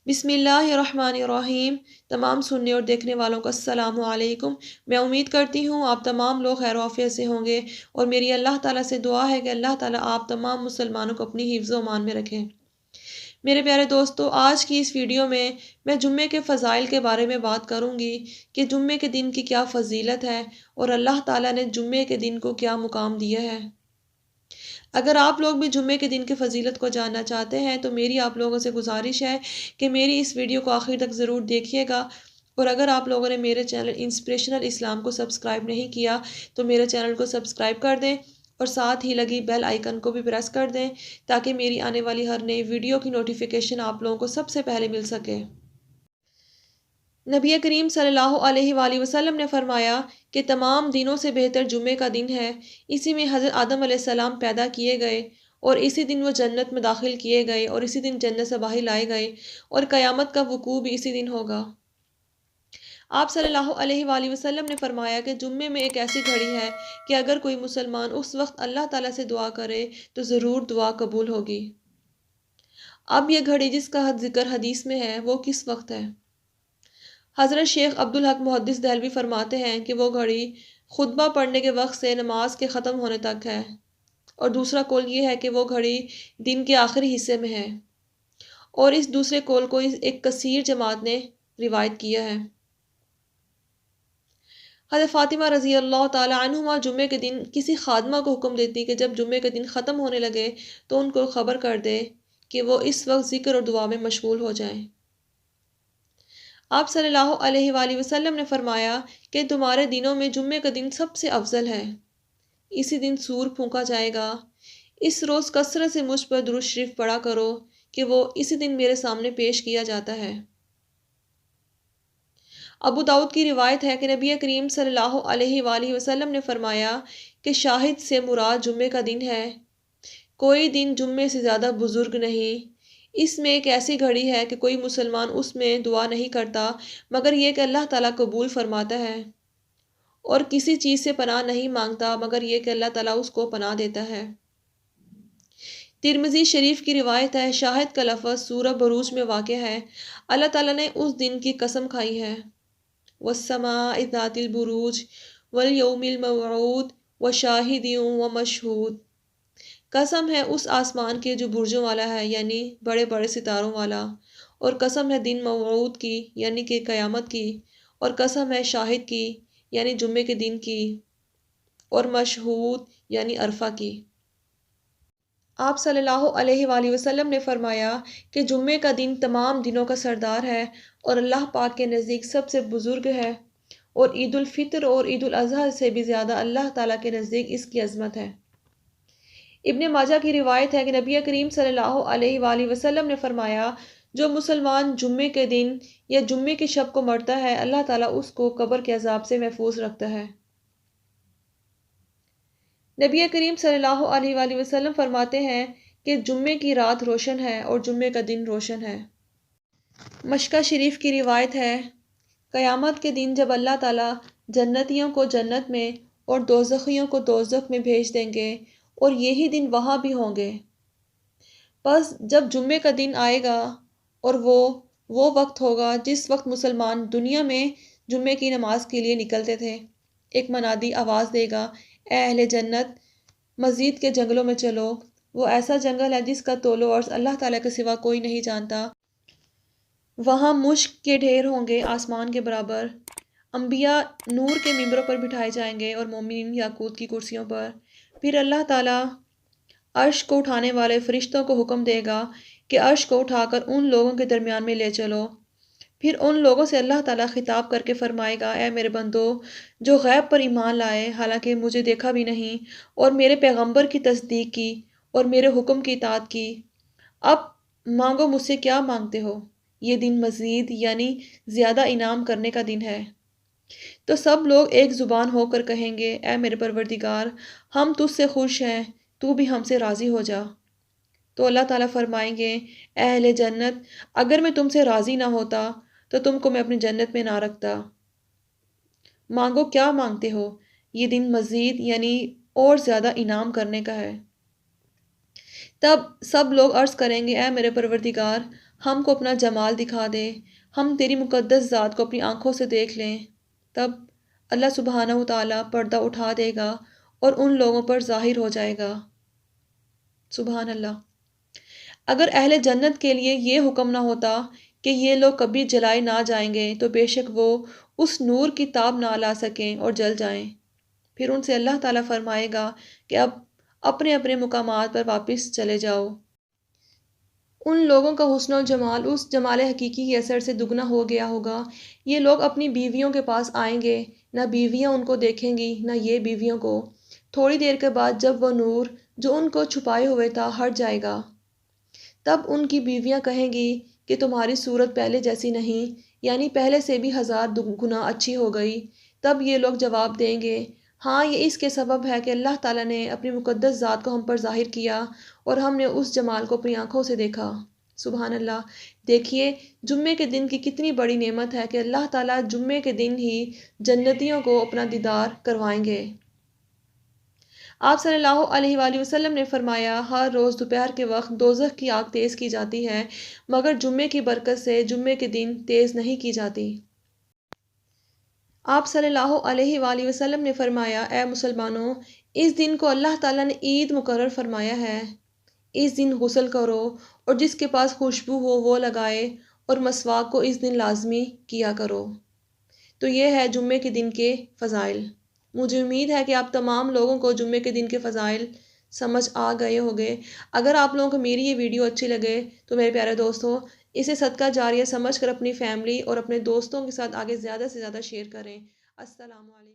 بسم اللہ الرحمن الرحیم۔ تمام سننے اور دیکھنے والوں کو السلام علیکم۔ میں امید کرتی ہوں آپ تمام لوگ خیر و عافیت سے ہوں گے، اور میری اللہ تعالیٰ سے دعا ہے کہ اللہ تعالیٰ آپ تمام مسلمانوں کو اپنی حفظ و امان میں رکھیں۔ میرے پیارے دوستو، آج کی اس ویڈیو میں جمعے کے فضائل کے بارے میں بات کروں گی کہ جمعے کے دن کی کیا فضیلت ہے اور اللہ تعالیٰ نے جمعے کے دن کو کیا مقام دیا ہے۔ اگر آپ لوگ بھی جمعے کے دن کی فضیلت کو جاننا چاہتے ہیں تو میری آپ لوگوں سے گزارش ہے کہ میری اس ویڈیو کو آخر تک ضرور دیکھیے گا، اور اگر آپ لوگوں نے میرے چینل انسپریشنل اسلام کو سبسکرائب نہیں کیا تو میرے چینل کو سبسکرائب کر دیں، اور ساتھ ہی لگی بیل آئیکن کو بھی پریس کر دیں تاکہ میری آنے والی ہر نئی ویڈیو کی نوٹیفیکیشن آپ لوگوں کو سب سے پہلے مل سکے۔ نبی کریم صلی اللہ علیہ وآلہ وسلم نے فرمایا کہ تمام دنوں سے بہتر جمعے کا دن ہے۔ اسی میں حضرت آدم علیہ السلام پیدا کیے گئے، اور اسی دن وہ جنت میں داخل کیے گئے، اور اسی دن جنت سے باہر لائے گئے، اور قیامت کا وقوع بھی اسی دن ہوگا۔ آپ صلی اللہ علیہ وآلہ وسلم نے فرمایا کہ جمعے میں ایک ایسی گھڑی ہے کہ اگر کوئی مسلمان اس وقت اللہ تعالیٰ سے دعا کرے تو ضرور دعا قبول ہوگی۔ اب یہ گھڑی جس کا ذکر حدیث میں ہے وہ کس وقت ہے؟ حضرت شیخ عبدالحق محدث دہلوی فرماتے ہیں کہ وہ گھڑی خطبہ پڑھنے کے وقت سے نماز کے ختم ہونے تک ہے، اور دوسرا قول یہ ہے کہ وہ گھڑی دن کے آخری حصے میں ہے، اور اس دوسرے قول کو ایک کثیر جماعت نے روایت کیا ہے۔ حضرت فاطمہ رضی اللہ تعالی عنہما جمعے کے دن کسی خادمہ کو حکم دیتی کہ جب جمعے کے دن ختم ہونے لگے تو ان کو خبر کر دے کہ وہ اس وقت ذکر اور دعا میں مشغول ہو جائیں۔ آپ صلی اللہ علیہ وآلہ وسلم نے فرمایا کہ تمہارے دنوں میں جمعے کا دن سب سے افضل ہے۔ اسی دن سور پھونکا جائے گا۔ اس روز کثرت سے مجھ پر درود شریف پڑھا کرو کہ وہ اسی دن میرے سامنے پیش کیا جاتا ہے۔ ابو داؤد کی روایت ہے کہ نبی کریم صلی اللہ علیہ وآلہ وسلم نے فرمایا کہ شاہد سے مراد جمعے کا دن ہے۔ کوئی دن جمعے سے زیادہ بزرگ نہیں۔ اس میں ایک ایسی گھڑی ہے کہ کوئی مسلمان اس میں دعا نہیں کرتا مگر یہ کہ اللہ تعالیٰ قبول فرماتا ہے، اور کسی چیز سے پناہ نہیں مانگتا مگر یہ کہ اللہ تعالیٰ اس کو پناہ دیتا ہے۔ ترمذی شریف کی روایت ہے، شاہد کا لفظ سورہ بروج میں واقع ہے۔ اللہ تعالیٰ نے اس دن کی قسم کھائی ہے، وَالسَّمَاءِ ذَاتِ الْبُرُوجِ وَالْيَوْمِ الْمَوْعُودِ وَشَاهِدٍ وَمَشْهُودٍ۔ قسم ہے اس آسمان کے جو برجوں والا ہے، یعنی بڑے بڑے ستاروں والا، اور قسم ہے دن موعود کی، یعنی کہ قیامت کی، اور قسم ہے شاہد کی، یعنی جمعے کے دن کی، اور مشہود یعنی عرفہ کی۔ آپ صلی اللہ علیہ وآلہ وسلم نے فرمایا کہ جمعے کا دن تمام دنوں کا سردار ہے اور اللہ پاک کے نزدیک سب سے بزرگ ہے، اور عید الفطر اور عید الاضحیٰ سے بھی زیادہ اللہ تعالیٰ کے نزدیک اس کی عظمت ہے۔ ابن ماجہ کی روایت ہے کہ نبی کریم صلی اللہ علیہ وآلہ وسلم نے فرمایا، جو مسلمان جمعے کے دن یا جمعے کی شب کو مرتا ہے اللہ تعالیٰ اس کو قبر کے عذاب سے محفوظ رکھتا ہے۔ نبی کریم صلی اللہ علیہ وآلہ وسلم فرماتے ہیں کہ جمعے کی رات روشن ہے اور جمعے کا دن روشن ہے۔ مشکہ شریف کی روایت ہے، قیامت کے دن جب اللہ تعالیٰ جنتیوں کو جنت میں اور دوزخیوں کو دوزخ میں بھیج دیں گے، اور یہی دن وہاں بھی ہوں گے۔ پس جب جمعے کا دن آئے گا، اور وہ وقت ہوگا جس وقت مسلمان دنیا میں جمعے کی نماز کے لیے نکلتے تھے، ایک منادی آواز دے گا، اے اہل جنت، مزید کے جنگلوں میں چلو۔ وہ ایسا جنگل ہے جس کا طول و عرض اللہ تعالیٰ کے سوا کوئی نہیں جانتا۔ وہاں مشک کے ڈھیر ہوں گے آسمان کے برابر، انبیاء نور کے ممبروں پر بٹھائے جائیں گے اور مومنین یاقوت کی کرسیوں پر۔ پھر اللہ تعالیٰ عرش کو اٹھانے والے فرشتوں کو حکم دے گا کہ عرش کو اٹھا کر ان لوگوں کے درمیان میں لے چلو۔ پھر ان لوگوں سے اللہ تعالیٰ خطاب کر کے فرمائے گا، اے میرے بندو جو غیب پر ایمان لائے حالانکہ مجھے دیکھا بھی نہیں، اور میرے پیغمبر کی تصدیق کی اور میرے حکم کی اطاعت کی، اب مانگو مجھ سے کیا مانگتے ہو۔ یہ دن مزید یعنی زیادہ انعام کرنے کا دن ہے۔ تو سب لوگ ایک زبان ہو کر کہیں گے، اے میرے پروردگار، ہم تجھ سے خوش ہیں، تو بھی ہم سے راضی ہو جا۔ تو اللہ تعالیٰ فرمائیں گے، اے اہل جنت، اگر میں تم سے راضی نہ ہوتا تو تم کو میں اپنی جنت میں نہ رکھتا۔ مانگو کیا مانگتے ہو۔ یہ دن مزید یعنی اور زیادہ انعام کرنے کا ہے۔ تب سب لوگ عرض کریں گے، اے میرے پروردگار، ہم کو اپنا جمال دکھا دے، ہم تیری مقدس ذات کو اپنی آنکھوں سے دیکھ لیں، تب اللہ سبحانہ و تعالیٰ پردہ اٹھا دے گا اور ان لوگوں پر ظاہر ہو جائے گا۔ سبحان اللہ۔ اگر اہل جنت کے لیے یہ حکم نہ ہوتا کہ یہ لوگ کبھی جلائے نہ جائیں گے تو بے شک وہ اس نور کی تاب نہ لا سکیں اور جل جائیں۔ پھر ان سے اللہ تعالیٰ فرمائے گا کہ اب اپنے اپنے مقامات پر واپس چلے جاؤ۔ ان لوگوں کا حسن و جمال اس جمال حقیقی کے اثر سے دگنا ہو گیا ہوگا۔ یہ لوگ اپنی بیویوں کے پاس آئیں گے، نہ بیویاں ان کو دیکھیں گی نہ یہ بیویوں کو۔ تھوڑی دیر کے بعد جب وہ نور جو ان کو چھپائے ہوئے تھا ہٹ جائے گا، تب ان کی بیویاں کہیں گی کہ تمہاری صورت پہلے جیسی نہیں، یعنی پہلے سے بھی 1000 گنا اچھی ہو گئی۔ تب یہ لوگ جواب دیں گے، ہاں یہ اس کے سبب ہے کہ اللہ تعالیٰ نے اپنی مقدس ذات کو ہم پر ظاہر کیا اور ہم نے اس جمال کو اپنی آنکھوں سے دیکھا۔ سبحان اللہ۔ دیکھیے جمعے کے دن کی کتنی بڑی نعمت ہے کہ اللہ تعالیٰ جمعے کے دن ہی جنتیوں کو اپنا دیدار کروائیں گے۔ آپ صلی اللہ علیہ وآلہ وسلم نے فرمایا، ہر روز دوپہر کے وقت دوزخ کی آگ تیز کی جاتی ہے، مگر جمعے کی برکت سے جمعے کے دن تیز نہیں کی جاتی۔ آپ صلی اللہ علیہ وآلہ وسلم نے فرمایا، اے مسلمانوں، اس دن کو اللہ تعالیٰ نے عید مقرر فرمایا ہے۔ اس دن غسل کرو اور جس کے پاس خوشبو ہو وہ لگائے اور مسواک کو اس دن لازمی کیا کرو۔ تو یہ ہے جمعے کے دن کے فضائل۔ مجھے امید ہے کہ آپ تمام لوگوں کو جمعے کے دن کے فضائل سمجھ آ گئے ہوگے۔ اگر آپ لوگوں کو میری یہ ویڈیو اچھی لگے تو میرے پیارے دوستوں، اسے صدقہ جاریہ سمجھ کر اپنی فیملی اور اپنے دوستوں کے ساتھ آگے زیادہ سے زیادہ شیئر کریں۔ السلام علیکم۔